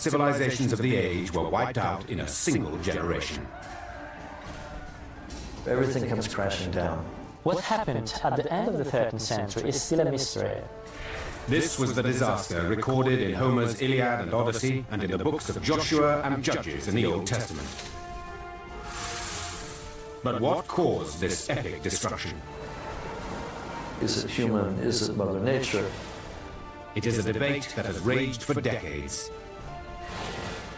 civilizations of the age were wiped out in a single generation. Everything comes crashing down. What happened at the end of the 13th century is still a mystery. This was the disaster recorded in Homer's Iliad and Odyssey and in the books of Joshua and Judges in the Old Testament. But what caused this epic destruction? Is it human? Is it Mother Nature? It is a debate that has raged for decades.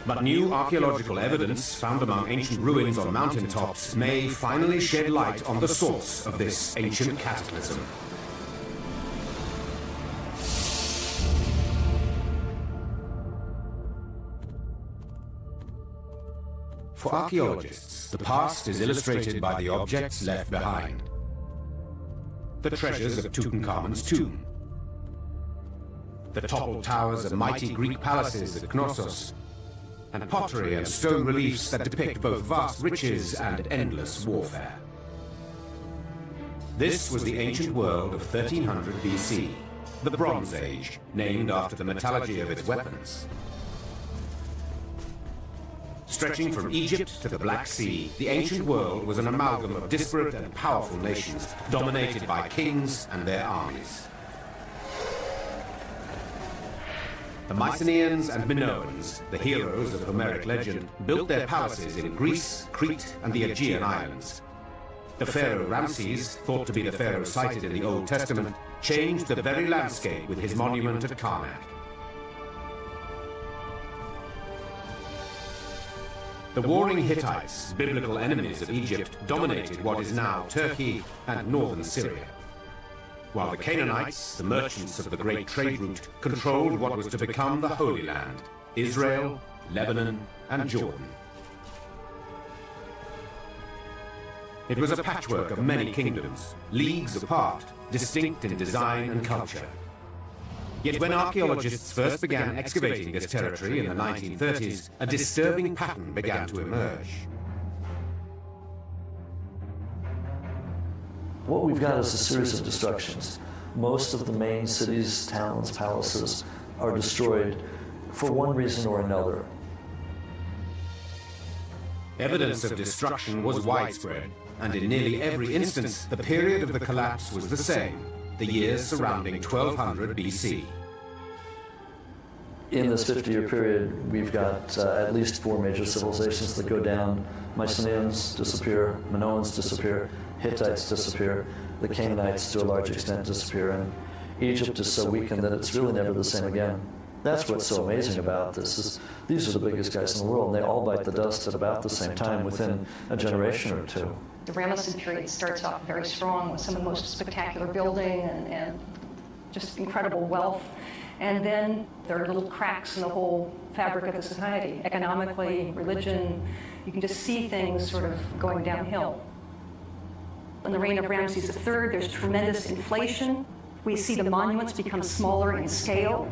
But new archaeological evidence found among ancient ruins on mountaintops may finally shed light on the source of this ancient cataclysm. For archaeologists, the past is illustrated by the objects left behind. The treasures of Tutankhamun's tomb, the toppled towers of mighty Greek palaces at Knossos, and pottery and stone reliefs that depict both vast riches and endless warfare. This was the ancient world of 1300 BC, the Bronze Age, named after the metallurgy of its weapons. Stretching from Egypt to the Black Sea, the ancient world was an amalgam of disparate and powerful nations, dominated by kings and their armies. The Mycenaeans and Minoans, the heroes of Homeric legend, built their palaces in Greece, Crete, and the Aegean Islands. The pharaoh Ramses, thought to be the pharaoh cited in the Old Testament, changed the very landscape with his monument at Karnak. The warring Hittites, biblical enemies of Egypt, dominated what is now Turkey and northern Syria, while the Canaanites, the merchants of the great trade route, controlled what was to become the Holy Land, Israel, Lebanon, and Jordan. It was a patchwork of many kingdoms, leagues apart, distinct in design and culture. Yet when archaeologists first began excavating this territory in the 1930s, a disturbing pattern began to emerge. What we've got is a series of destructions. Most of the main cities, towns, palaces are destroyed for one reason or another. Evidence of destruction was widespread, and in nearly every instance, the period of the collapse was the same, the years surrounding 1200 BC. In this 50-year period, we've got at least 4 major civilizations that go down. Mycenaeans disappear, Minoans disappear, Hittites disappear, the Canaanites to a large extent disappear, and Egypt is so weakened that it's really never the same again. That's what's so amazing about this, is these are the biggest guys in the world, and they all bite the dust at about the same time, within a generation or two. The Ramesses period starts off very strong with some of the most spectacular building and just incredible wealth. And then there are little cracks in the whole fabric of the society, economically, religion. You can just see things sort of going downhill. In the reign of Ramses III, there's tremendous inflation. We see the monuments become smaller in scale.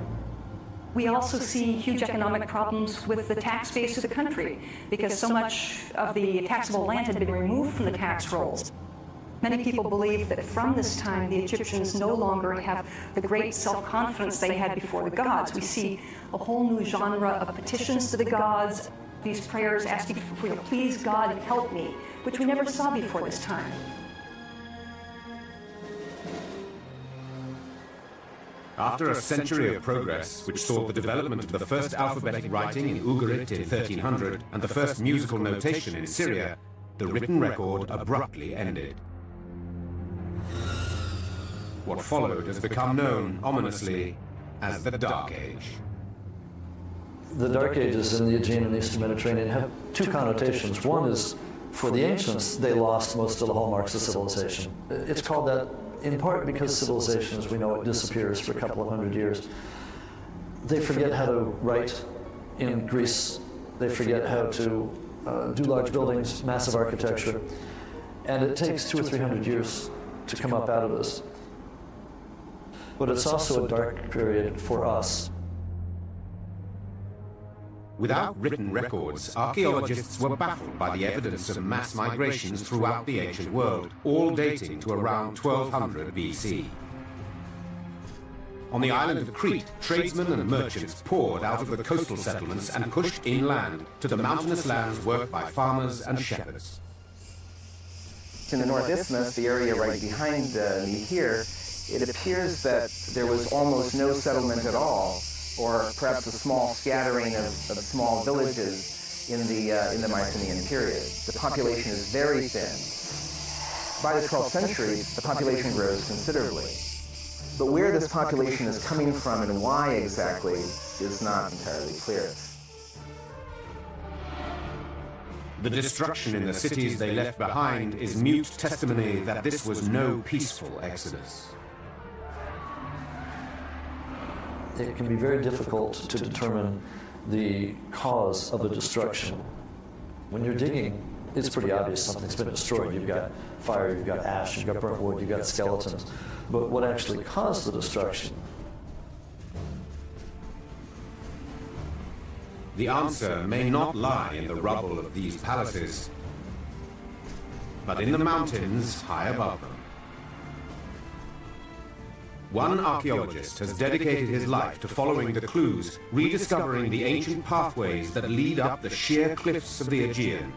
We also see huge economic problems with the tax base of the country, because so much of the taxable land had been removed from the tax rolls. Many people believe that from this time, the Egyptians no longer have the great self-confidence they had before the gods. We see a whole new genre of petitions to the gods, these prayers asking for, please God, help me, which we never saw before this time. After a century of progress, which saw the development of the first alphabetic writing in Ugarit in 1300 and the first musical notation in Syria, the written record abruptly ended. What followed has become known, ominously, as the Dark Age. The Dark Ages in the Aegean and Eastern Mediterranean have 2 connotations. One is, for the ancients, they lost most of the hallmarks of civilization. It's called that in part because civilization, as we know it, disappears for a couple of hundred years. They forget how to write in Greece. They forget how to do large buildings, massive architecture. And it takes 200 or 300 years to come up out of this. But it's also a dark period for us. Without written records, archaeologists were baffled by the evidence of mass migrations throughout the ancient world, all dating to around 1200 BC. On the island of Crete, tradesmen and merchants poured out of the coastal settlements and pushed inland to the mountainous lands worked by farmers and shepherds. In the North Isthmus, the area right behind me here, it appears that there was almost no settlement at all, or perhaps a small scattering of small villages in the Mycenaean period. The population is very thin. By the 12th century, the population grows considerably. But where this population is coming from and why exactly is not entirely clear. The destruction in the cities they left behind is mute testimony that this was no peaceful exodus. It can be very difficult to determine the cause of the destruction. When you're digging, it's pretty obvious something's been destroyed. You've got fire, you've got ash, you've got burnt wood, you've got skeletons. But what actually caused the destruction? The answer may not lie in the rubble of these palaces, but in the mountains high above them. One archaeologist has dedicated his life to following the clues, rediscovering the ancient pathways that lead up the sheer cliffs of the AEGEAN.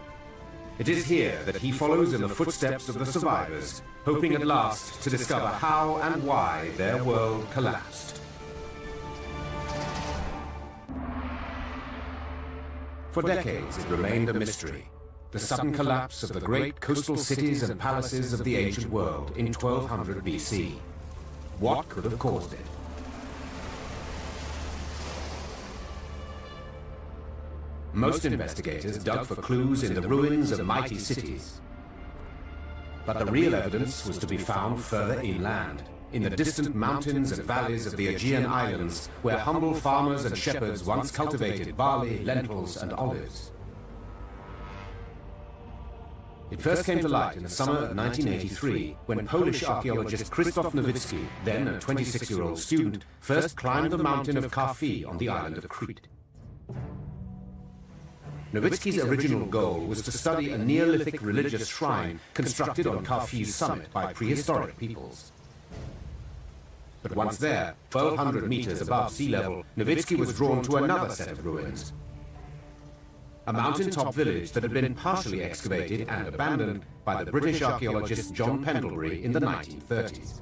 It is here that he follows in the footsteps of the survivors, hoping at last to discover how and why their world collapsed. For decades, it remained a mystery, the sudden collapse of the great coastal cities and palaces of the ancient world in 1200 BC. What could have caused it? Most investigators dug for clues in the ruins of mighty cities. But the real evidence was to be found further inland, in the distant mountains and valleys of the AEGEAN Islands, where humble farmers and shepherds once cultivated barley, lentils, and olives. It first came to light in the summer of 1983, when Polish archaeologist Krzysztof Nowicki, then a 26-year-old student, first climbed the mountain of Karfi on the island of Crete. Nowicki's original goal was to study a Neolithic religious shrine constructed on Karfi's summit by prehistoric peoples. But once there, 1,200 meters above sea level, Nowicki was drawn to another set of ruins. A mountaintop village that had been partially excavated and abandoned by the British archaeologist John Pendlebury in the 1930s.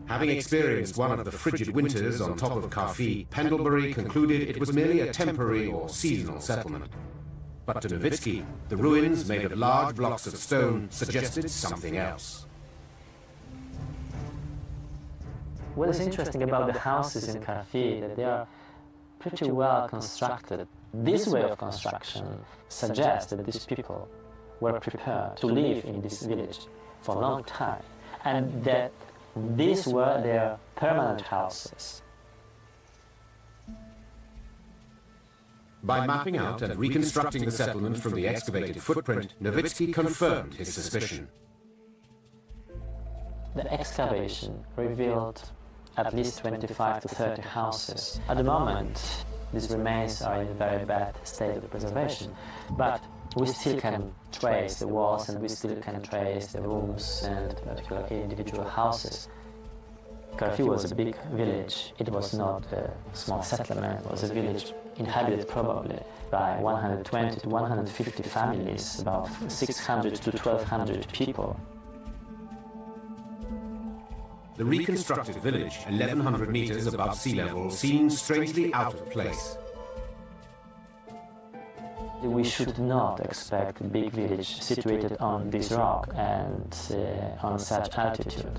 Having experienced one of the frigid winters on top of Karfi, Pendlebury concluded it was merely a temporary or seasonal settlement. But to Nowicki, the ruins made of large blocks of stone suggested something else. What is interesting about the houses in Karfi is that they are pretty well constructed. This way of construction suggests that these people were prepared to live in this village for a long time, and that these were their permanent houses. By mapping out and reconstructing the settlement from the excavated footprint, Nowicki confirmed his suspicion. The excavation revealed at least 25 to 30 houses. At the moment, these remains are in a very bad state of preservation, but we still can trace the walls and we still can trace the rooms and particularly individual houses. Karfi was a big village. It was not a small settlement. It was a village inhabited probably by 120 to 150 families, about 600 to 1,200 people. The reconstructed village, 1,100 meters above sea level, seems strangely out of place. We should not expect a big village situated on this rock and on such altitude.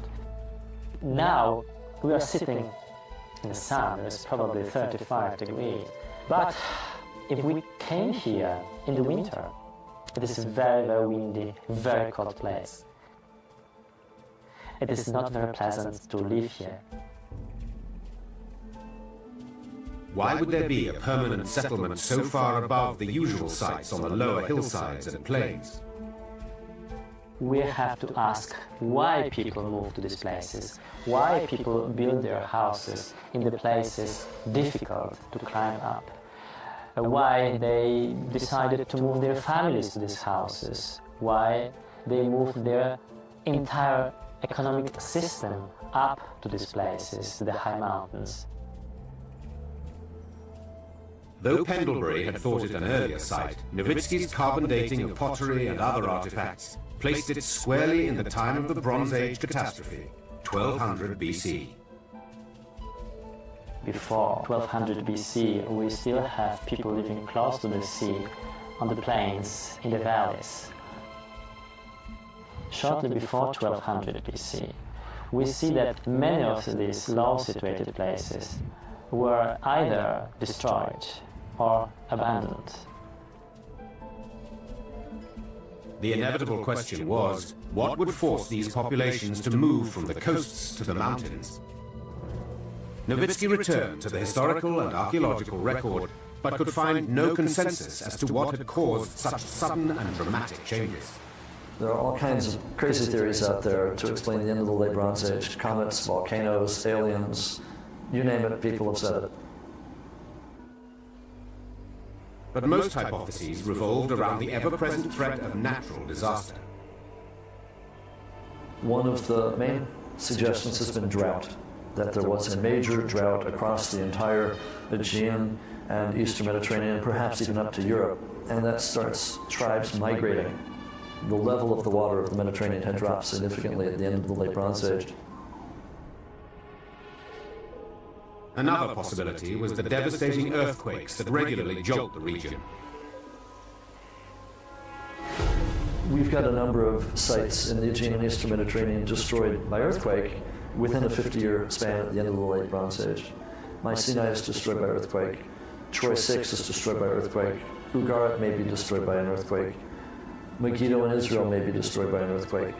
Now we are sitting in the sun, it's probably 35 degrees. But if we came here in the winter, it is a very, very windy, very cold place. It is not very pleasant to live here. Why would there be a permanent settlement so far above the usual sites on the lower hillsides and plains? We have to ask why people move to these places, why people build their houses in the places difficult to climb up, why they decided to move their families to these houses, why they moved their entire economic system up to these places, to the high mountains. Though Pendlebury had thought it an earlier site, Nowitzki's carbon dating of pottery and other artifacts placed it squarely in the time of the Bronze Age catastrophe, 1200 BC. Before 1200 BC, we still have people living close to the sea, on the plains, in the valleys. Shortly before 1200 BC, we see that many of these low-situated places were either destroyed or abandoned. The inevitable question was, what would force these populations to move from the coasts to the mountains? Nowitzki returned to the historical and archaeological record, but could find no consensus as to what had caused such sudden and dramatic changes. There are all kinds of crazy theories out there to explain the end of the late Bronze Age. Comets, volcanoes, aliens, you name it, people have said it. But most hypotheses revolved around the ever-present threat of natural disaster. One of the main suggestions has been drought, that there was a major drought across the entire Aegean and Eastern Mediterranean, perhaps even up to Europe, and that starts tribes migrating. The level of the water of the Mediterranean had dropped significantly at the end of the late Bronze Age. Another possibility was the devastating earthquakes that regularly jolt the region. We've got a number of sites in the Aegean and Eastern Mediterranean destroyed by earthquake within a 50-year span at the end of the late Bronze Age. Mycenae is destroyed by earthquake. Troy 6 is destroyed by earthquake. Ugarit may be destroyed by an earthquake. Megiddo in Israel may be destroyed by an earthquake.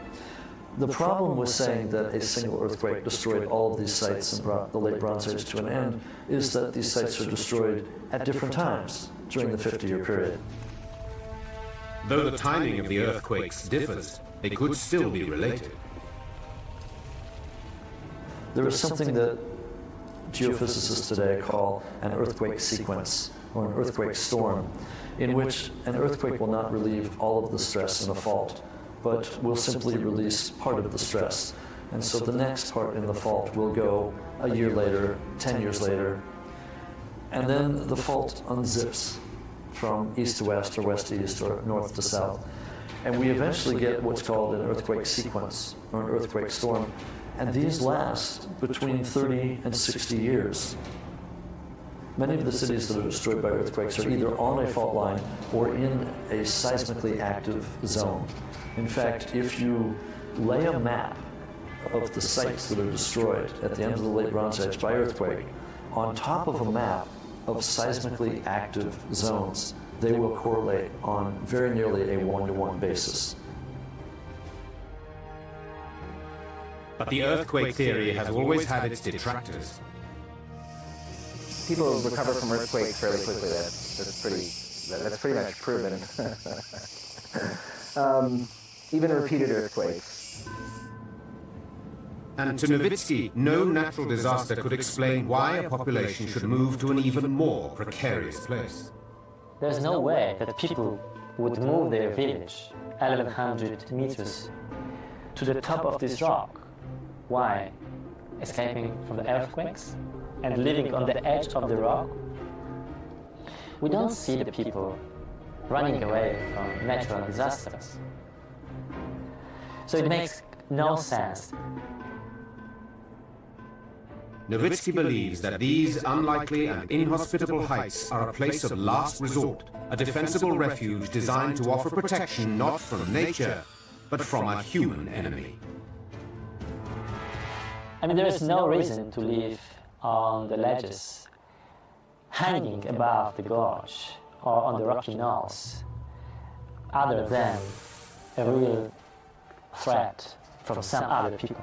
The problem with saying that a single earthquake destroyed all of these sites and brought the late Bronze Age to an end is that these sites are destroyed at different times during the 50-year period. Though the timing of the earthquakes differs, they could still be related. There is something that geophysicists today call an earthquake sequence or an earthquake storm, in which an earthquake will not relieve all of the stress in a fault, but will simply release part of the stress. And so the next part in the fault will go a year later, 10 years later, and then the fault unzips from east to west or west to east or north to south. And we eventually get what's called an earthquake sequence or an earthquake storm. And these last between 30 and 60 years. Many of the cities that are destroyed by earthquakes are either on a fault line or in a seismically active zone. In fact, if you lay a map of the sites that are destroyed at the end of the late Bronze Age by earthquake on top of a map of seismically active zones, they will correlate on very nearly a one-to-one basis. But the earthquake theory has always had its detractors. People recover from earthquakes fairly quickly. That's pretty much proven. Even repeated earthquakes. And to Nowitzki, no natural disaster could explain why a population should move to an even more precarious place. There's no way that people would move their village 1100 meters to the top of this rock. Why? Escaping from the earthquakes and living on the edge of the rock? We don't see the people running away from natural disasters. So it makes no sense. Nowitzki believes that these unlikely and inhospitable heights are a place of last resort, a defensible refuge designed to offer protection not from nature, but from a human enemy. I mean, there is no reason to live on the ledges, hanging above the gorge or on the rocky knolls, other than a real threat from some other people.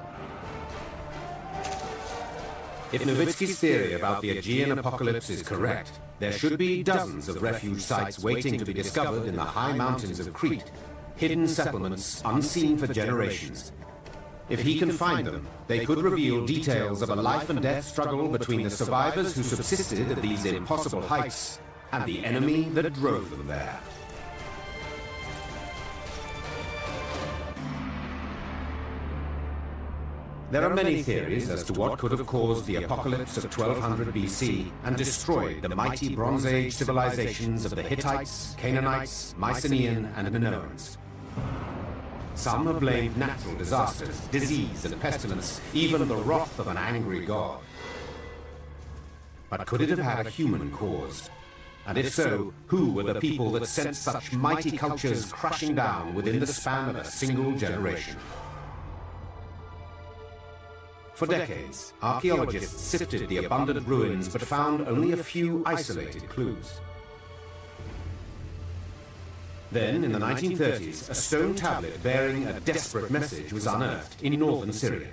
If Nowitzki's theory about the Aegean apocalypse is correct, there should be dozens of refuge sites waiting to be discovered in the high mountains of Crete, hidden settlements unseen for generations. If he can find them, they could reveal details of a life and death struggle between the survivors who subsisted at these impossible heights and the enemy that drove them there. There are many theories as to what could have caused the apocalypse of 1200 BC and destroyed the mighty Bronze Age civilizations of the Hittites, Canaanites, Mycenaean, and Minoans. Some have blamed natural disasters, disease and pestilence, even the wrath of an angry god. But could it have had a human cause? And if so, who were the people that sent such mighty cultures crashing down within the span of a single generation? For decades, archaeologists sifted the abundant ruins but found only a few isolated clues. Then, in the 1930s, a stone tablet bearing a desperate message was unearthed in northern Syria.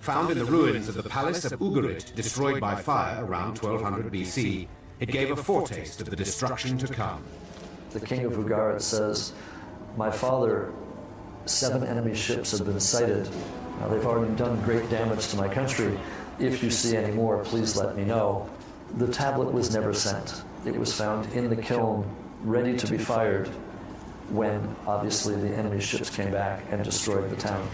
Found in the ruins of the palace of Ugarit, destroyed by fire around 1200 BC, it gave a foretaste of the destruction to come. The king of Ugarit says, "My father, 7 enemy ships have been sighted. Now, they've already done great damage to my country. If you see any more, please let me know." The tablet was never sent. It was found in the kiln, ready to be fired, when obviously the enemy ships came back and destroyed the town.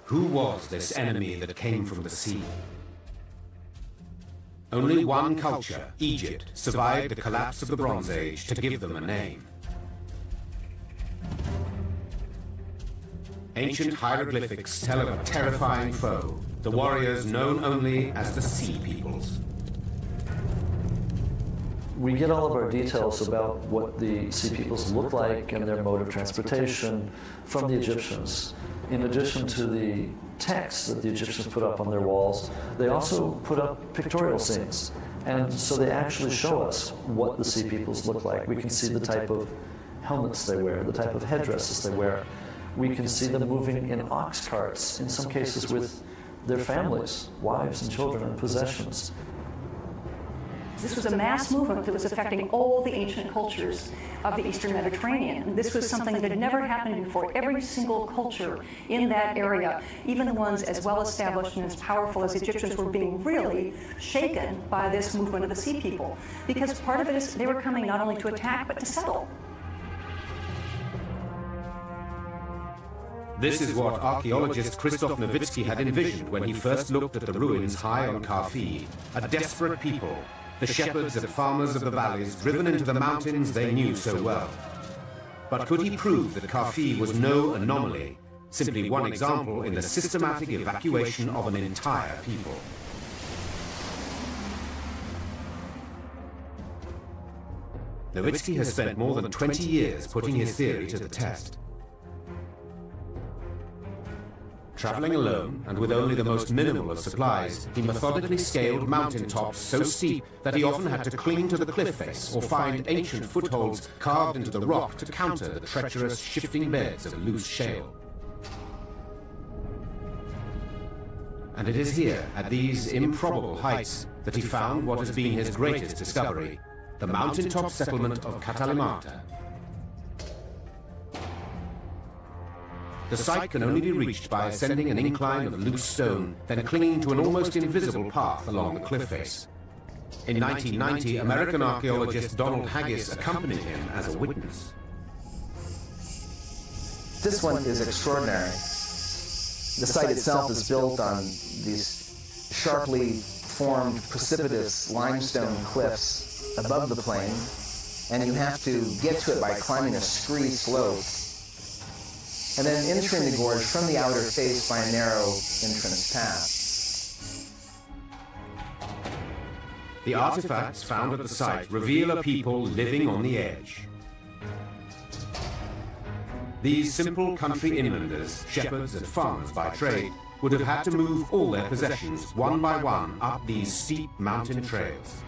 Who was this enemy that came from the sea? Only one culture, Egypt, survived the collapse of the Bronze Age to give them a name. Ancient hieroglyphics tell of a terrifying foe, the warriors known only as the Sea Peoples. We get all of our details about what the Sea Peoples look like and their mode of transportation from the Egyptians. In addition to the texts that the Egyptians put up on their walls, they also put up pictorial scenes. And so they actually show us what the Sea Peoples look like. We can see the type of helmets they wear, the type of headdresses they wear. We can see them moving in ox carts, in some cases with their families, wives and children and possessions. This was a mass movement that was affecting all the ancient cultures of the Eastern Mediterranean. This was something that had never happened before. Every single culture in that area, even the ones as well established and as powerful as Egyptians, were being really shaken by this movement of the Sea People. Because part of it is they were coming not only to attack, but to settle. This is what archaeologist Krzysztof Nowicki had envisioned when he first looked at the ruins high on Kharkiv. A desperate people, the shepherds and farmers of the valleys driven into the mountains they knew so well. But could he prove that Kharkiv was no anomaly, simply one example in the systematic evacuation of an entire people? Nowicki has spent more than 20 years putting his theory to the test. Traveling alone, and with only the most minimal of supplies, he methodically scaled mountain tops so steep that he often had to cling to the cliff face or find ancient footholds carved into the rock to counter the treacherous, shifting beds of loose shale. And it is here, at these improbable heights, that he found what has been his greatest discovery, the mountaintop settlement of Katalimata. The site can only be reached by ascending an incline of loose stone, then clinging to an almost invisible path along the cliff face. In 1990, American archaeologist Donald Haggis accompanied him as a witness. This one is extraordinary. The site itself is built on these sharply formed precipitous limestone cliffs above the plain, and you have to get to it by climbing a scree slope, and then entering the gorge from the outer face by a narrow entrance path. The artifacts found at the site reveal a people living on the edge. These simple country inlanders, shepherds and farmers by trade, would have had to move all their possessions one by one up these steep mountain trails.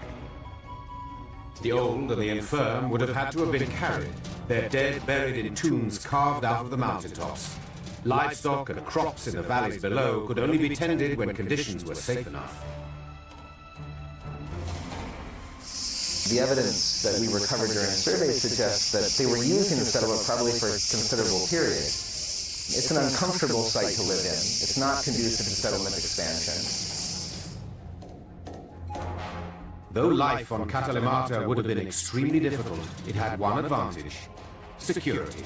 The old and the infirm would have had to have been carried, their dead buried in tombs carved out of the mountaintops. Livestock and crops in the valleys below could only be tended when conditions were safe enough. The evidence that we recovered during surveys suggests that they were using the settlement probably for a considerable period. It's an uncomfortable site to live in. It's not conducive to settlement expansion. Though life on Katalimata would have been extremely difficult, it had one advantage: security.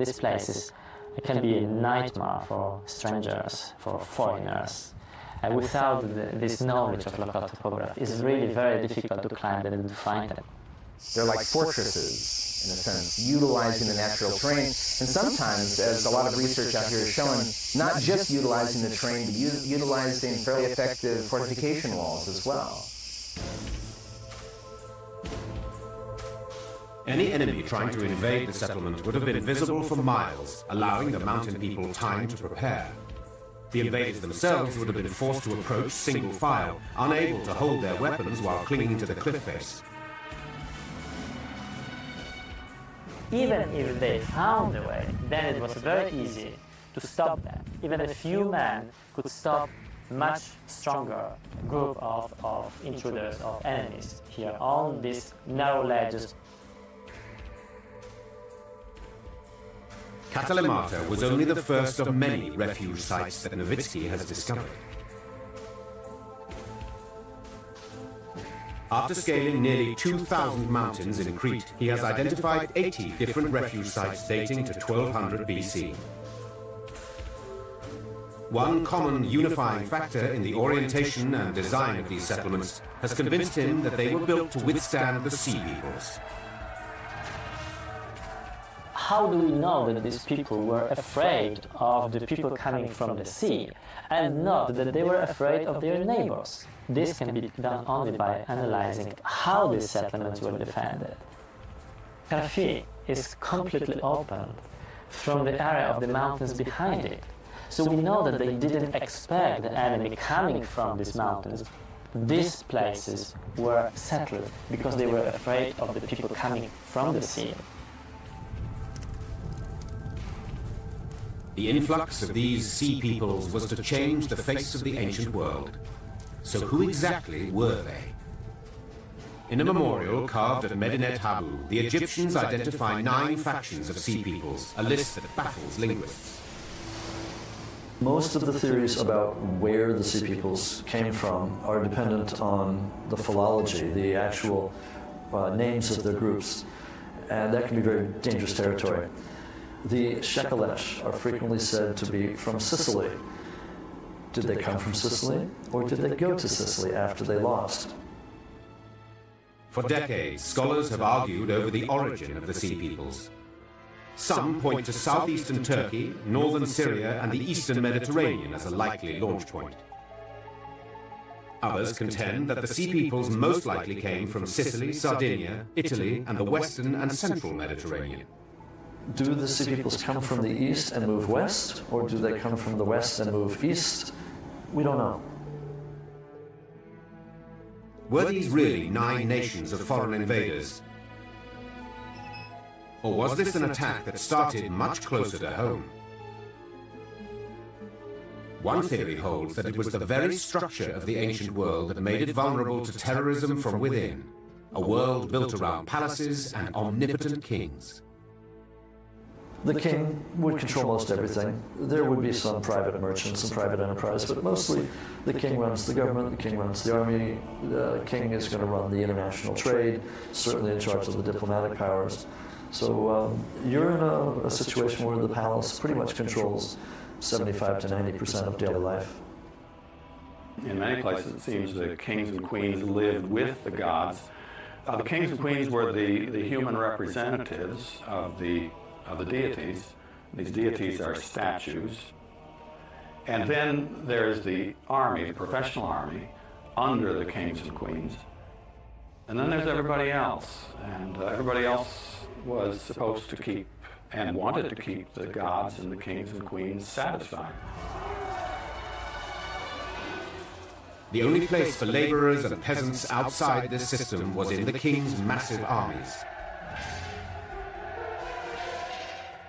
These places can be a nightmare for strangers, for foreigners. Without this knowledge of local topography, it's really very difficult to climb them and to find them. They're like fortresses, in a sense, utilizing the natural terrain. And sometimes, as a lot of research out here is showing, not just utilizing the terrain, but utilizing fairly effective fortification walls as well. Any enemy trying to invade the settlement would have been visible for miles, allowing the mountain people time to prepare. The invaders themselves would have been forced to approach single file, unable to hold their weapons while clinging to the cliff face. Even if they found a way, then it was very easy to stop them. Even a few men could stop much stronger group of intruders, of enemies here on these narrow ledges. Katalymata was only the first of many refuge sites that Nowitzki has discovered. After scaling nearly 2,000 mountains in Crete, he has identified 80 different refuge sites dating to 1200 BC. One common unifying factor in the orientation and design of these settlements has convinced him that they were built to withstand the sea peoples. How do we know that these people were afraid of the people coming from the sea and not that they were afraid of their neighbors? This can be done only by analyzing how these settlements were defended. Carfi is completely open from the area of the mountains behind it. So we know that they didn't expect the enemy coming from these mountains. These places were settled because they were afraid of the people coming from the sea. The influx of these sea peoples was to change the face of the ancient world. So who exactly were they? In a memorial carved at Medinet Habu, the Egyptians identify 9 factions of sea peoples, a list that baffles linguists. Most of the theories about where the sea peoples came from are dependent on the philology, the actual names of their groups, and that can be very dangerous territory. The Shekelesh are frequently said to be from Sicily. Did they come from Sicily, or did they go to Sicily after they lost? For decades, scholars have argued over the origin of the sea peoples. Some point to southeastern Turkey, northern Syria, and the eastern Mediterranean as a likely launch point. Others contend that the sea peoples most likely came from Sicily, Sardinia, Italy, and the western and central Mediterranean. Do the sea peoples come from the east and move west, or do they come from the west and move east? We don't know. Were these really 9 nations of foreign invaders? Or was this an attack that started much closer to home? One theory holds that it was the very structure of the ancient world that made it vulnerable to terrorism from within, a world built around palaces and omnipotent kings. The king would control most everything. There would be some private merchants, some private enterprise, but mostly the king runs the government, the king runs the army, the king is going to run the international trade, certainly in charge of the diplomatic powers. So you're in a situation where the palace pretty much controls 75 to 90% of daily life. In many places it seems the kings and queens lived with the gods. The kings and queens were the human representatives of the deities. These deities are statues. And then there's the army, the professional army, under the kings and queens. And then there's everybody else. And everybody else was supposed to keep and wanted to keep the gods and the kings and queens satisfied. The only place for laborers and peasants outside this system was in the king's massive armies.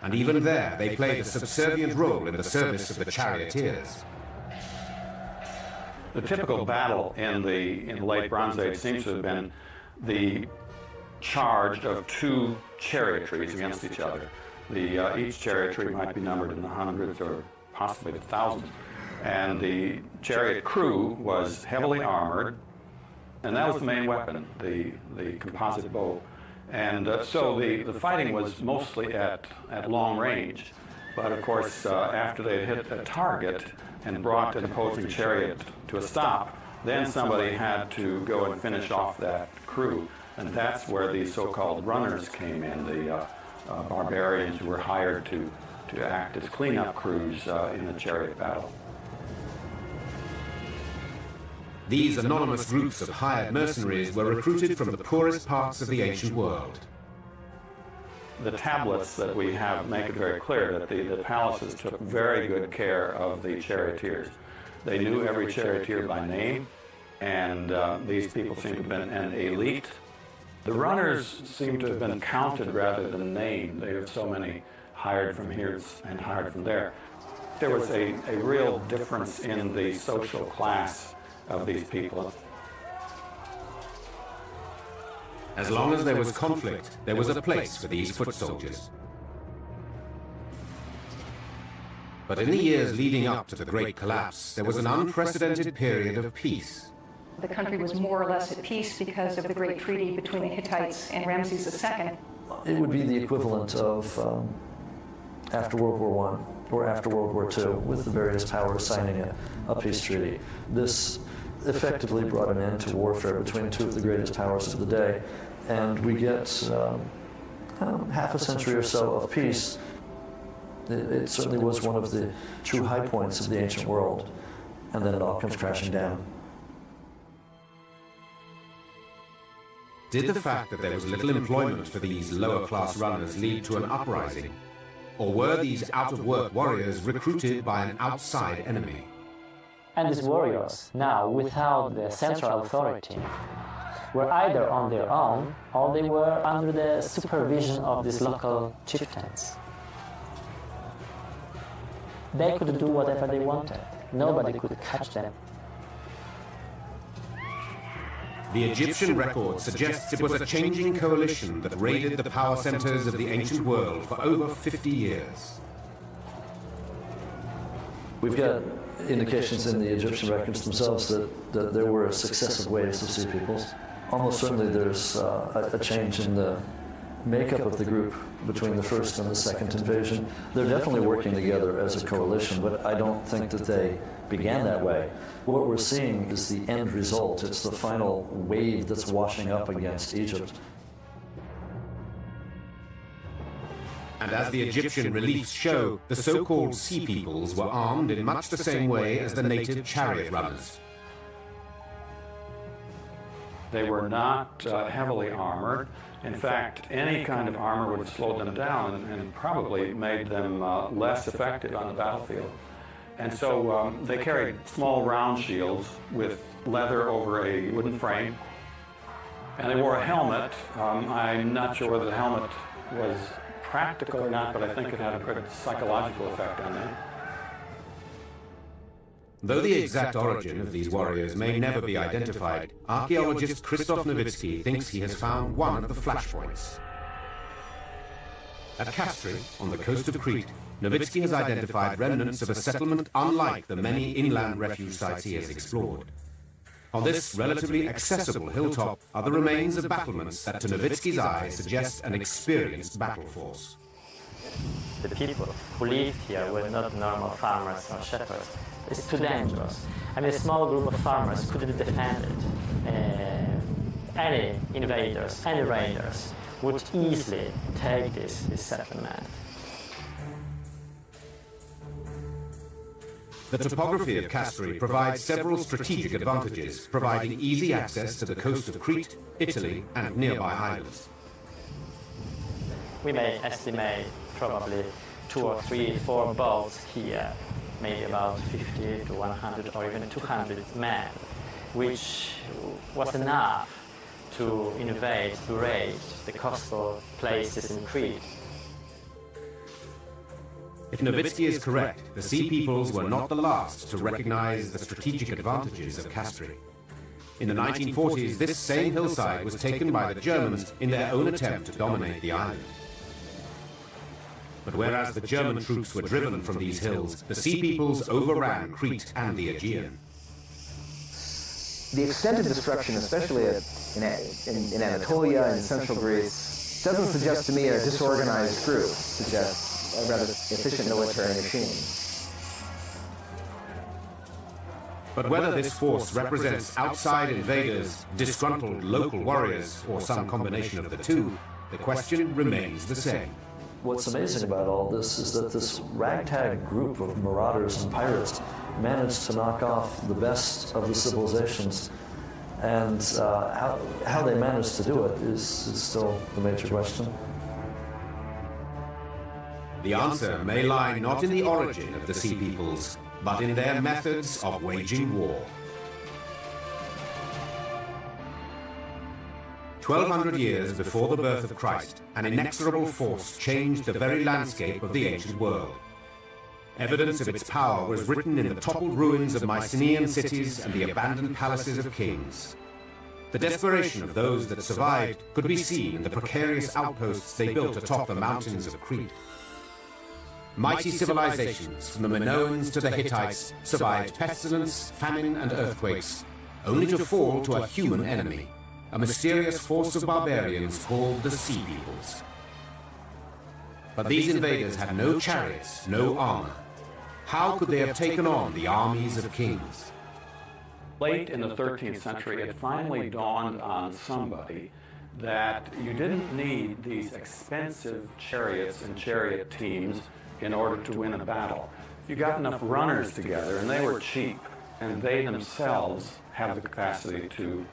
And even there, they played a subservient role in the service of the charioteers. The typical battle in the late Bronze Age seems to have been the charge of 2 chariotries against each other. Each chariotry might be numbered in the hundreds or possibly the thousands. And the chariot crew was heavily armored, and that was the main weapon, the composite bow. And so the fighting was mostly at long range. But of course, after they hit a target and brought an opposing chariot to a stop, then somebody had to go and finish off that crew. And that's where the so-called runners came in, the barbarians who were hired to act as cleanup crews in the chariot battle. These anonymous groups of hired mercenaries were recruited from the poorest parts of the ancient world. The tablets that we have make it very clear that the palaces took very good care of the charioteers. They knew every charioteer by name, and these people seem to have been an elite. The runners seem to have been counted rather than named. They have so many hired from here and hired from there. There was a real difference in the social class of these people. As long as there was conflict, there was a place for these foot soldiers. But in the years leading up to the Great Collapse, there was an unprecedented period of peace. The country was more or less at peace because of the great treaty between the Hittites and Ramses II. It would be the equivalent of after World War I or after World War II, with the various powers signing a peace treaty. This effectively brought an end to warfare between two of the greatest powers of the day, and we get half a century or so of peace. It certainly was one of the true high points of the ancient world, and then it all comes crashing down. Did the fact that there was little employment for these lower-class runners lead to an uprising? Or were these out-of-work warriors recruited by an outside enemy? And these warriors, now without the central authority, were either on their own or they were under the supervision of these local chieftains. They could do whatever they wanted. Nobody could catch them. The Egyptian record suggests it was a changing coalition that raided the power centers of the ancient world for over 50 years. We've got indications in the Egyptian records themselves that there were successive waves of sea peoples. Almost certainly there's a change in the makeup of the group between the first and the second invasion. They're definitely working together as a coalition, but I don't think that they began that way. What we're seeing is the end result. It's the final wave that's washing up against Egypt. And as the Egyptian reliefs show, the so-called sea peoples were armed in much the same way as the native chariot runners. They were not heavily armored. In fact, any kind of armor would have slowed them down and probably made them less effective on the battlefield. And so they carried small round shields with leather over a wooden frame. And they wore a helmet. I'm not sure whether the helmet was practical or not, but I think it had a good psychological effect on them. Though the exact origin of these warriors may never be identified, archaeologist Krzysztof Nowicki thinks he has found one of the flashpoints. At Kastri, on the coast of Crete, Nowicki has identified remnants of a settlement unlike the many inland refuge sites he has explored. On this relatively accessible hilltop are the remains of battlements that to Nowicki's eye suggest an experienced battle force. The people who lived here were not normal farmers or shepherds. It's too dangerous. I mean, a small group of farmers couldn't defend it. Any invaders, any raiders would easily take this settlement. The topography of Kastri provides several strategic advantages, providing easy access to the coast of Crete, Italy, and nearby islands. We may estimate probably 2 or 3, 4 boats here, maybe about 50 to 100 or even 200 men, which was enough to invade, to raid the coastal places in Crete. If Nowicki is correct, the Sea Peoples were not the last to recognize the strategic advantages of Kastri. In the 1940s, this same hillside was taken by the Germans in their own attempt to dominate the island. But whereas the German troops were driven from these hills, the Sea Peoples overran Crete and the AEGEAN. The extent of destruction, especially in Anatolia and central Greece, doesn't suggest to me a disorganized group. It suggests a rather efficient military machine. But whether this force represents outside invaders, disgruntled local warriors, or some combination of the two, the question remains the same. What's amazing about all this is that this ragtag group of marauders and pirates managed to knock off the best of the civilizations, and how they managed to do it is still the major question. The answer may lie not in the origin of the Sea Peoples, but in their methods of waging war. 1,200 years before the birth of Christ, an inexorable force changed the very landscape of the ancient world. Evidence of its power was written in the toppled ruins of Mycenaean cities and the abandoned palaces of kings. The desperation of those that survived could be seen in the precarious outposts they built atop the mountains of Crete. Mighty civilizations, from the Minoans to the Hittites, survived pestilence, famine, and earthquakes, only to fall to a human enemy, a mysterious force of barbarians called the Sea Peoples. But these invaders had no chariots, no armor. How could they have taken on the armies of kings? Late in the 13th century, it finally dawned on somebody that you didn't need these expensive chariots and chariot teams in order to win a battle. You got enough runners together, and they were cheap, and they themselves have the capacity to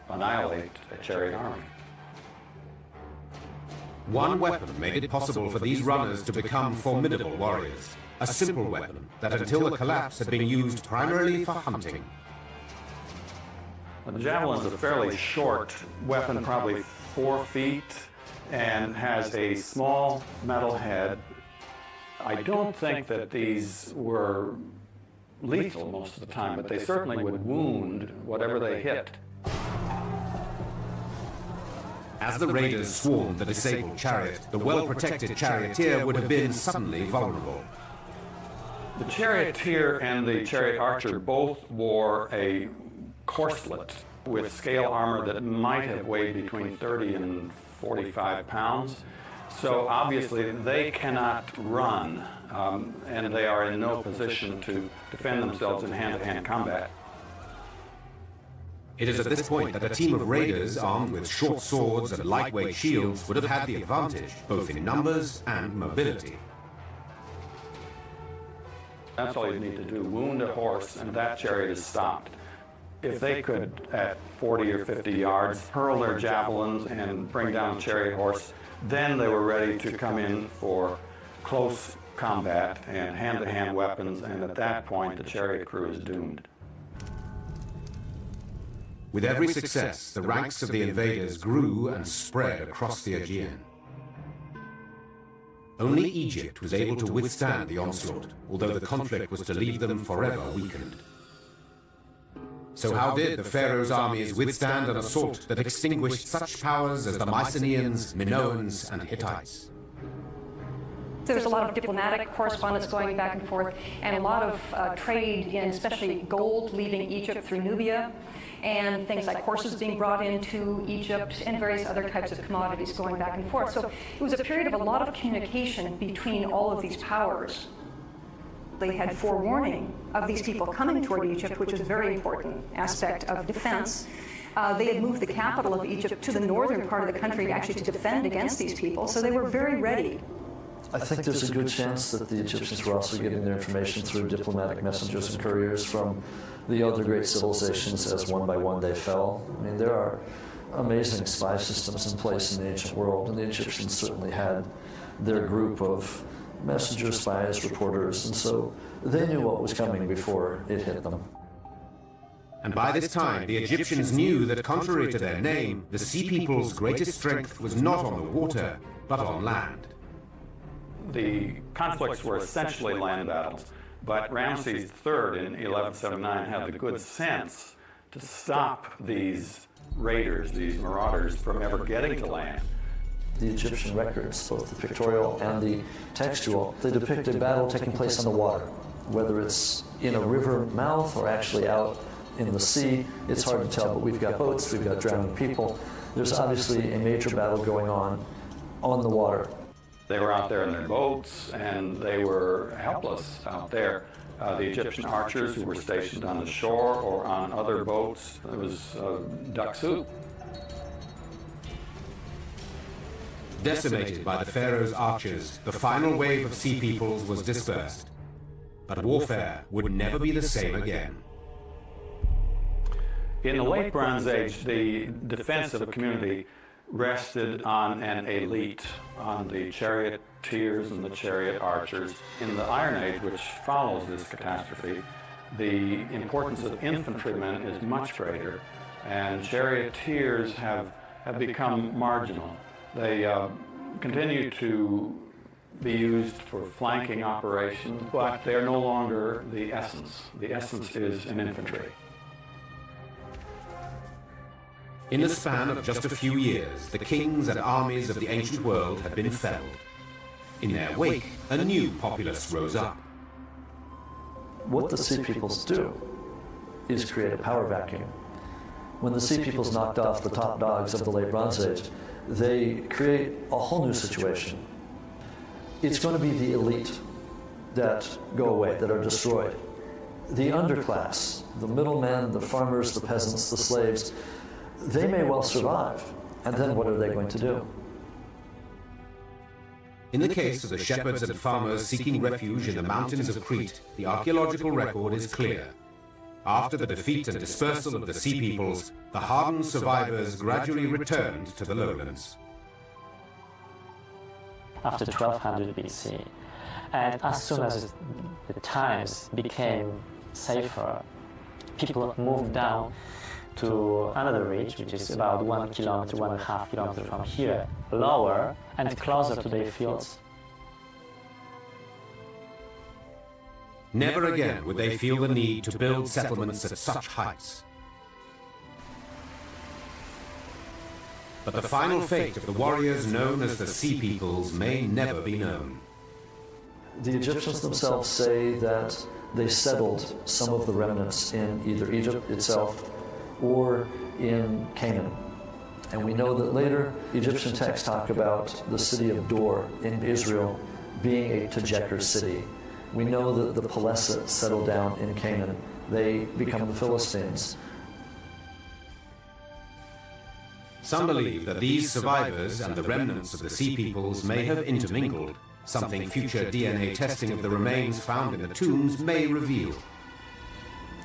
annihilate a chariot army. One weapon made it possible for these runners to become formidable warriors. A simple weapon that until the collapse had been used primarily for hunting. The javelin is a fairly short weapon, probably 4 feet, and has a small metal head. I don't think that these were lethal most of the time, but they certainly would wound whatever they hit. As the raiders swarmed the disabled chariot, the well-protected charioteer would have been suddenly vulnerable. The charioteer and the chariot archer both wore a corselet with scale armor that might have weighed between 30 and 45 pounds. So obviously they cannot run, and they are in no position to defend themselves in hand-to-hand combat. It is at this point that a team of raiders armed with short swords and lightweight shields would have had the advantage, both in numbers and mobility. That's all you need to do, wound a horse, and that chariot is stopped. If they could, at 40 or 50 yards, hurl their javelins and bring down a chariot horse, then they were ready to come in for close combat and hand-to-hand weapons, and at that point, the chariot crew is doomed. With every success, the ranks of the invaders grew and spread across the AEGEAN. Only Egypt was able to withstand the onslaught, although the conflict was to leave them forever weakened. So how did the Pharaoh's armies withstand an assault that extinguished such powers as the Mycenaeans, Minoans, and Hittites? There's a lot of diplomatic correspondence going back and forth, and a lot of trade in especially gold leaving Egypt through Nubia, and things like horses being brought into Egypt, and various other types of commodities going back and forth. So it was a period of a lot of communication between all of these powers. They had forewarning of these people coming toward Egypt, which is a very important aspect of defense. They had moved the capital of Egypt to the northern part of the country actually to defend against these people, so they were very ready. I think there's a good chance that the Egyptians were also getting their information through diplomatic messengers and couriers from the other great civilizations as one by one they fell. I mean, there are amazing spy systems in place in the ancient world, and the Egyptians certainly had their group of messengers, spies, reporters, and so they knew what was coming before it hit them. And by this time, the Egyptians knew that contrary to their name, the Sea People's greatest strength was not on the water, but on land. The conflicts were essentially land battles, but Ramses III in 1179 had the good sense to stop these raiders, these marauders, from ever getting to land. The Egyptian records, both the pictorial and the textual, they depict a battle taking place on the water, whether it's in a river mouth or actually out in the sea. It's hard to tell, but we've got boats, we've got drowning people. There's obviously a major battle going on the water. They were out there in their boats, and they were helpless out there. The Egyptian archers who were stationed on the shore or on other boats, it was duck soup. Decimated by the Pharaoh's archers, the final wave of sea peoples was dispersed. But warfare would never be the same again. In the late Bronze Age, the defense of a community rested on an elite, on the charioteers and the chariot archers. In the Iron Age, which follows this catastrophe, the importance of infantrymen is much greater, and charioteers have become marginal. They continue to be used for flanking operations, but they are no longer the essence. The essence is an infantry. In the span of just a few years, the kings and armies of the ancient world had been felled. In their wake, a new populace rose up. What the Sea Peoples do is create a power vacuum. When the Sea Peoples knocked off the top dogs of the late Bronze Age, they create a whole new situation. It's going to be the elite that go away, that are destroyed. The underclass, the middlemen, the farmers, the peasants, the slaves, they may well survive. And then what are they going to do? In the case of the shepherds and farmers seeking refuge in the mountains of Crete, the archaeological record is clear. After the defeat and dispersal of the Sea Peoples, the hardened survivors gradually returned to the lowlands. After 1200 BC, and as soon as the times became safer, people moved down to another ridge, which is about 1 kilometer, 1.5 kilometers from here, lower and closer to their fields. Never again would they feel the need to build settlements at such heights. But the final fate of the warriors known as the Sea Peoples may never be known. The Egyptians themselves say that they settled some of the remnants in either Egypt itself or in Canaan. And we know that later Egyptian texts talk about the city of Dor in Israel being a Tejeker city. We know that the Peleset settled down in Canaan. They become the Philistines. Some believe that these survivors and the remnants of the Sea Peoples may have intermingled, something future DNA testing of the remains found in the tombs may reveal.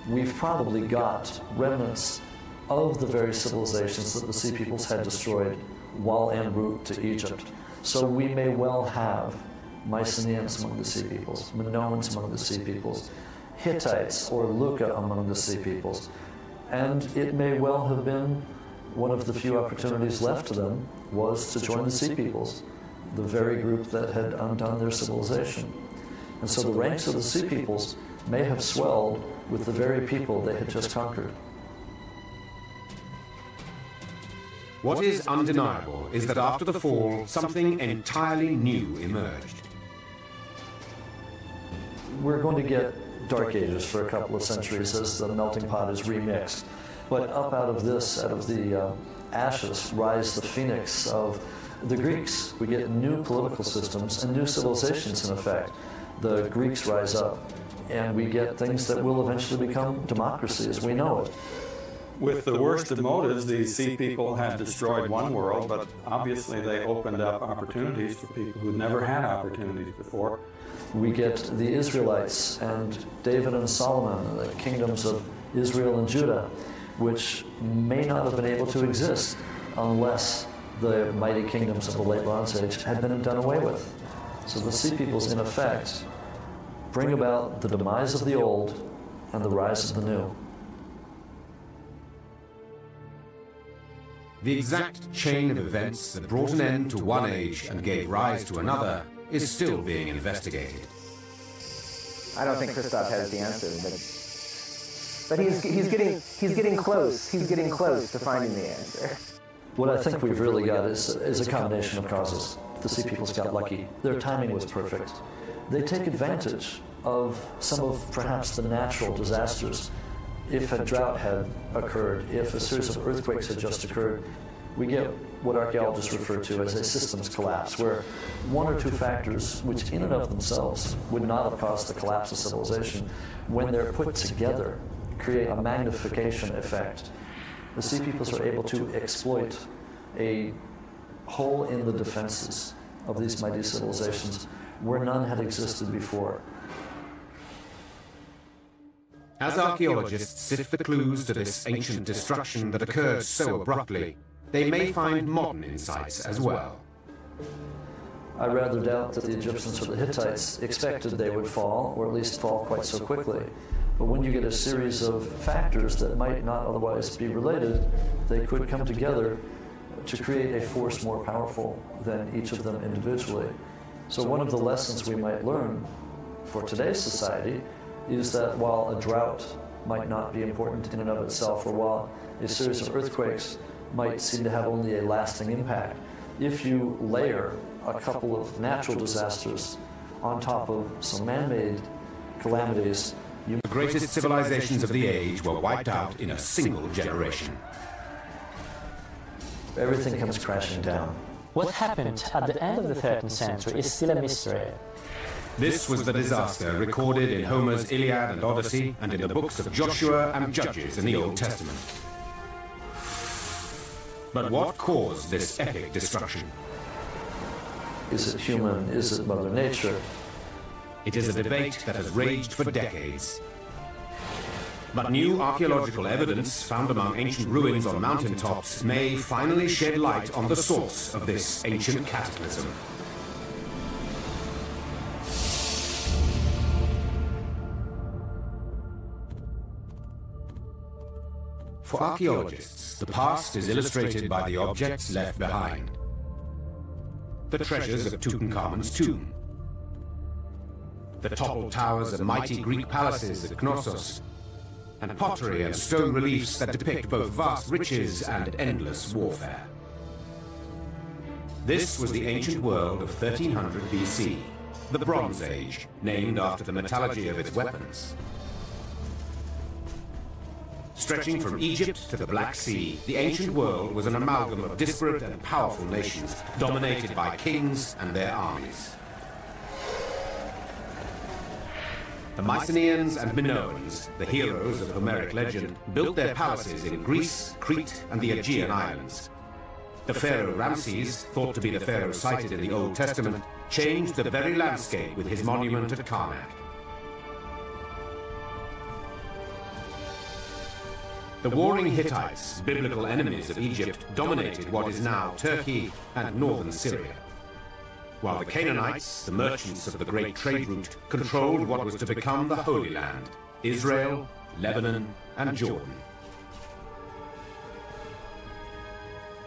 We've probably got remnants of the very civilizations that the Sea Peoples had destroyed while en route to Egypt. So we may well have Mycenaeans among the Sea Peoples, Minoans among the Sea Peoples, Hittites or Luca among the Sea Peoples. And it may well have been one of the few opportunities left to them was to join the Sea Peoples, the very group that had undone their civilization. And so the ranks of the Sea Peoples may have swelled with the very people they had just conquered. What is undeniable is that after the fall, something entirely new emerged. We're going to get dark ages for a couple of centuries as the melting pot is remixed. But up out of this, out of the ashes, rise the phoenix of the Greeks. We get new political systems and new civilizations in effect. The Greeks rise up, and we get things that will eventually become democracy as we know it. With the worst of motives, the Sea People had destroyed one world, but obviously they opened up opportunities for people who'd never had opportunities before. We get the Israelites and David and Solomon, the kingdoms of Israel and Judah, which may not have been able to exist unless the mighty kingdoms of the late Bronze Age had been done away with. So the Sea Peoples, in effect, bring about the demise of the old and the rise of the new. The exact chain of events that brought an end to one age and gave rise to another is still being investigated. I don't think Christoph has the answer, but he's getting close. He's getting close to finding the answer. What I think we've really got is a combination of causes. The Sea Peoples got lucky. Their timing was perfect. They take advantage of some of perhaps the natural disasters if a drought had occurred, if a series of earthquakes had just occurred, we get what archaeologists refer to as a systems collapse, where one or two factors, which in and of themselves would not have caused the collapse of civilization, when they're put together, create a magnification effect. The Sea Peoples are able to exploit a hole in the defenses of these mighty civilizations where none had existed before. As archaeologists sift the clues to this ancient destruction that occurred so abruptly, they may find modern insights as well. I rather doubt that the Egyptians or the Hittites expected they would fall, or at least fall quite so quickly. But when you get a series of factors that might not otherwise be related, they could come together to create a force more powerful than each of them individually. So one of the lessons we might learn for today's society is that while a drought might not be important in and of itself, or while a series of earthquakes might seem to have only a lasting impact, if you layer a couple of natural disasters on top of some man-made calamities, the greatest civilizations of the age were wiped out in a single generation. Everything comes crashing down. What happened at the end of the 13th century is still a mystery. This was the disaster recorded in Homer's Iliad and Odyssey and in the books of Joshua and Judges in the Old Testament. But what caused this epic destruction? Is it human? Is it Mother Nature? It is a debate that has raged for decades. But new archaeological evidence found among ancient ruins on mountaintops may finally shed light on the source of this ancient cataclysm. For archaeologists, the past is illustrated by the objects left behind. The treasures of Tutankhamun's tomb, the toppled towers of mighty Greek palaces at Knossos, and pottery and stone reliefs that depict both vast riches and endless warfare. This was the ancient world of 1300 BC, the Bronze Age, named after the metallurgy of its weapons. Stretching from Egypt to the Black Sea, the ancient world was an amalgam of disparate and powerful nations, dominated by kings and their armies. The Mycenaeans and Minoans, the heroes of Homeric legend, built their palaces in Greece, Crete, and the Aegean Islands. The pharaoh Ramses, thought to be the pharaoh cited in the Old Testament, changed the very landscape with his monument at Karnak. The warring Hittites, biblical enemies of Egypt, dominated what is now Turkey and northern Syria, while the Canaanites, the merchants of the great trade route, controlled what was to become the Holy Land, Israel, Lebanon, and Jordan.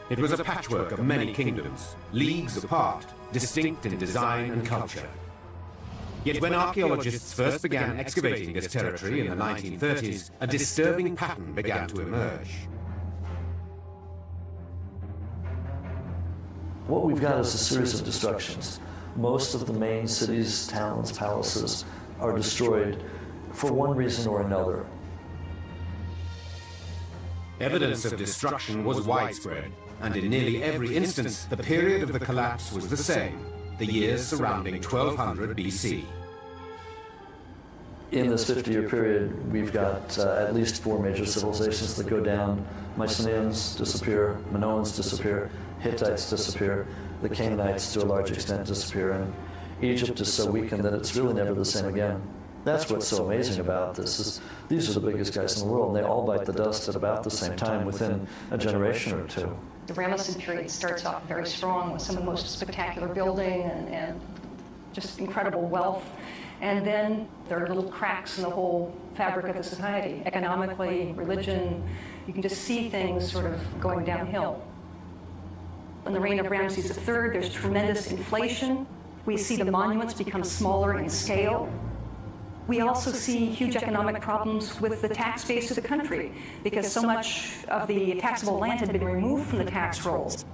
It was a patchwork of many kingdoms, leagues apart, distinct in design and culture. Yet when archaeologists first began excavating this territory in the 1930s, a disturbing pattern began to emerge. What we've got is a series of destructions. Most of the main cities, towns, palaces are destroyed for one reason or another. Evidence of destruction was widespread, and in nearly every instance, the period of the collapse was the same, the years surrounding 1200 BC. In this 50-year period, we've got at least 4 major civilizations that go down. Mycenaeans disappear, Minoans disappear, Hittites disappear, the Canaanites to a large extent disappear, and Egypt is so weakened that it's really never the same again. That's what's so amazing about this, is these are the biggest guys in the world, and they all bite the dust at about the same time within a generation or two. The Ramesses period starts off very strong with some of the most spectacular building and just incredible wealth. And then there are little cracks in the whole fabric of the society. Economically, religion, you can just see things sort of going downhill. In the reign of Ramses III, there's tremendous inflation. We see the monuments become smaller in scale. We also see huge economic problems with the tax base of the country, because so much of the taxable land had been removed from the tax rolls.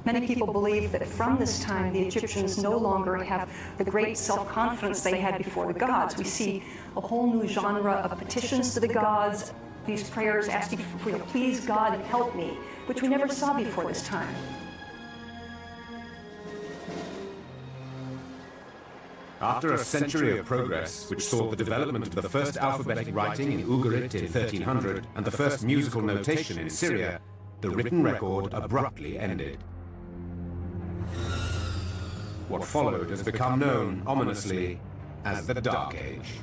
Many people believe that from this time, the Egyptians no longer have the great self-confidence they had before the gods. We see a whole new genre of petitions to the gods. these prayers asking for, please God help me, which we never saw before this time. After a century of progress, which saw the development of the first alphabetic writing in Ugarit in 1300 and the first musical notation in Syria, the written record abruptly ended. What followed has become known, ominously, as the Dark Age.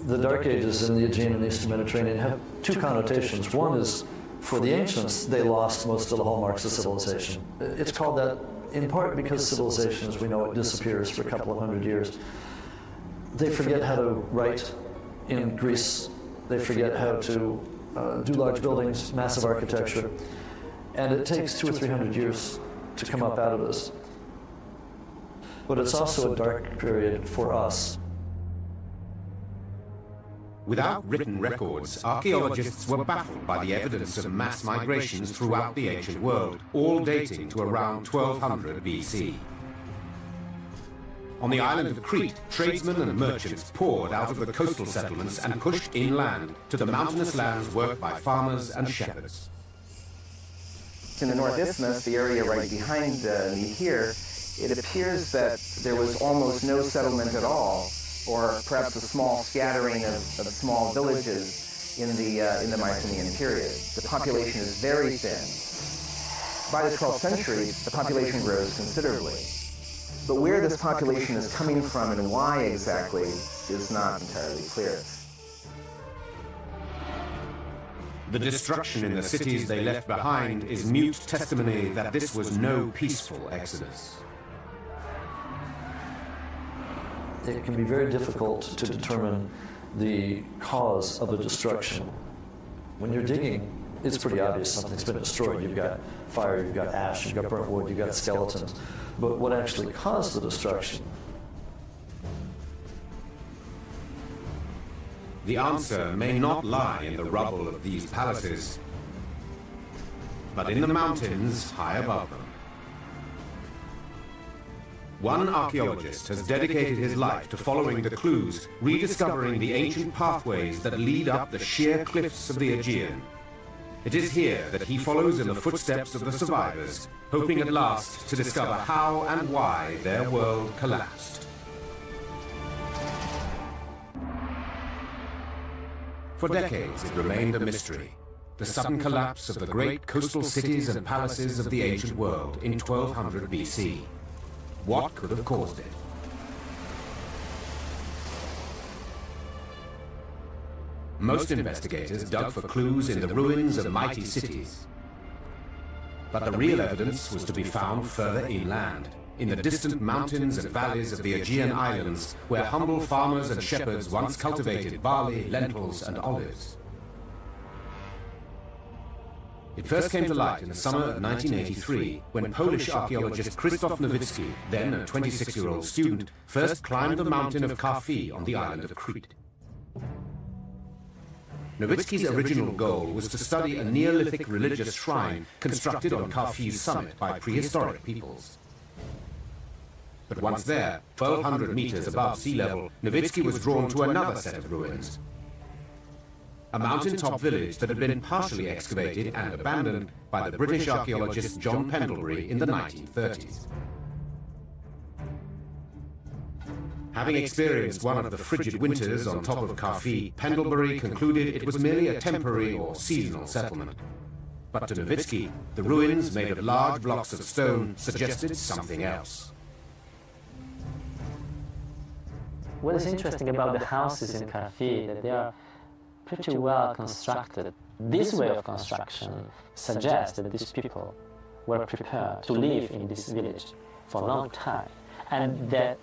The Dark Ages in the Aegean and Eastern Mediterranean have two connotations. One is, for the ancients, they lost most of the hallmarks of civilization. It's called that in part because civilization, as we know it, disappears for a couple of hundred years. They forget how to write in Greece. They forget how to do large buildings, massive architecture. And it takes 200 or 300 years to come up out of this. But it's also a dark period for us. Without written records, archaeologists were baffled by the evidence of mass migrations throughout the ancient world, all dating to around 1200 BC. On the island of Crete, tradesmen and merchants poured out of the coastal settlements and pushed inland to the mountainous lands worked by farmers and shepherds. In the North Isthmus, the area right behind me here, it appears that there was almost no settlement at all, or perhaps a small scattering of small villages in the Mycenaean period. The population is very thin. By the 12th century, the population grows considerably. But where this population is coming from and why exactly is not entirely clear. The destruction in the cities they left behind is mute testimony that this was no peaceful exodus. It can be very difficult to determine the cause of a destruction. When you're digging, it's pretty obvious something's been destroyed. You've got fire, you've got ash, you've got burnt wood, you've got skeletons. But what actually caused the destruction? The answer may not lie in the rubble of these palaces, but in the mountains high above them. One archaeologist has dedicated his life to following the clues, rediscovering the ancient pathways that lead up the sheer cliffs of the Aegean. It is here that he follows in the footsteps of the survivors, hoping at last to discover how and why their world collapsed. For decades it remained a mystery, the sudden collapse of the great coastal cities and palaces of the ancient world in 1200 BC. What could have caused it? Most investigators dug for clues in the ruins of mighty cities. But the real evidence was to be found further inland, in the distant mountains and valleys of the Aegean islands, where humble farmers and shepherds once cultivated barley, lentils, and olives. It first came to light in the summer of 1983, when Polish archaeologist Krzysztof Nowicki, then a 26-year-old student, first climbed the mountain of Karfi on the island of Crete. Nowicki's original goal was to study a Neolithic religious shrine constructed on Karfi's summit by prehistoric peoples. But once there, 1,200 meters above sea level, Nowicki was drawn to another set of ruins. A mountaintop village that had been partially excavated and abandoned by the British archaeologist John Pendlebury in the 1930s. Having experienced one of the frigid winters on top of Karfi, Pendlebury concluded it was merely a temporary or seasonal settlement. But to Nowicki, the ruins made of large blocks of stone suggested something else. What is interesting about the houses in Karfi, that they are pretty well constructed. This way of construction suggests that these people were prepared to live in this village for a long time, and that